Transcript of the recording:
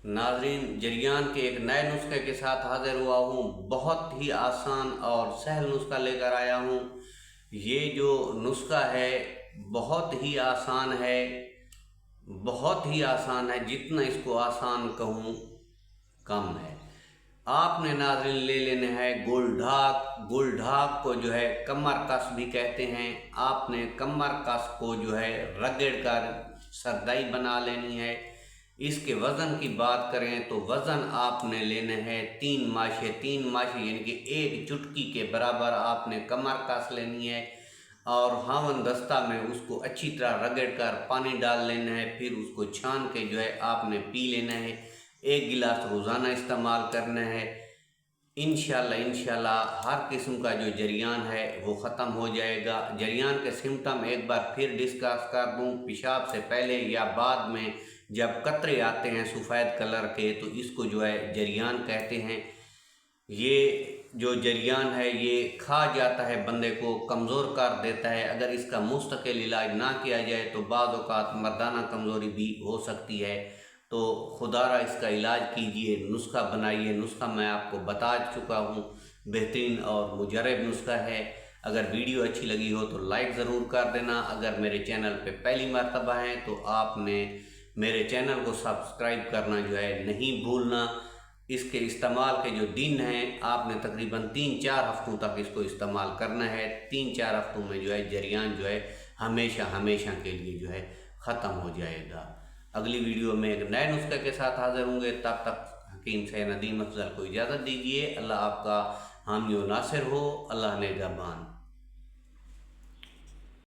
नाज़रीन, जरियान के एक नए नुस्खे के साथ हाज़िर हुआ हूँ। बहुत ही आसान और सहल नुस्खा लेकर आया हूँ। ये जो नुस्खा है बहुत ही आसान है, बहुत ही आसान है। जितना इसको आसान कहूँ कम है। आपने नाज़रीन ले लेने हैं गुलढाक। गुलढाक को जो है कमर कस भी कहते हैं। आपने कमर कस को जो है रगड़ कर सरदाई बना लेनी है। इसके वज़न की बात करें तो वज़न आपने लेने हैं 3 माशे। 3 माशे यानी कि एक चुटकी के बराबर आपने कमर कस लेनी है और हावन दस्ता में उसको अच्छी तरह रगड़ कर पानी डाल लेना है। फिर उसको छान के जो है आपने पी लेना है। 1 गिलास रोज़ाना इस्तेमाल करना है। इंशाल्लाह हर किस्म का जो जरियान है वो ख़त्म हो जाएगा। जरियान के सिम्टम एक बार फिर डिस्कस कर दूँ। पेशाब से पहले या बाद में जब कतरे आते हैं सफ़ेद कलर के तो इसको जो है जरियान कहते हैं। ये जो जरियान है ये खा जाता है, बंदे को कमज़ोर कर देता है। अगर इसका मुस्तकिल इलाज ना किया जाए तो बाद औक़ात मर्दाना कमज़ोरी भी हो सकती है। तो खुदारा इसका इलाज कीजिए, नुस्खा बनाइए। नुस्खा मैं आपको बता चुका हूँ, बेहतरीन और मुजरब नुस्खा है। अगर वीडियो अच्छी लगी हो तो लाइक ज़रूर कर देना। अगर मेरे चैनल पे पहली मर्तबा है तो आपने मेरे चैनल को सब्सक्राइब करना जो है नहीं भूलना। इसके इस्तेमाल के जो दिन हैं आपने तकरीबन 3-4 हफ्तों तक इसको इस्तेमाल करना है। 3-4 हफ्तों में जो है जरियान जो है हमेशा के लिए जो है ख़त्म हो जाएगा। अगली वीडियो में एक नए नुस्खे के साथ हाज़िर होंगे। तब तक हकीम से नदीम अफजल को इजाज़त दीजिए। अल्लाह आपका हामी व नासिर हो। अल्लाह निगहबान।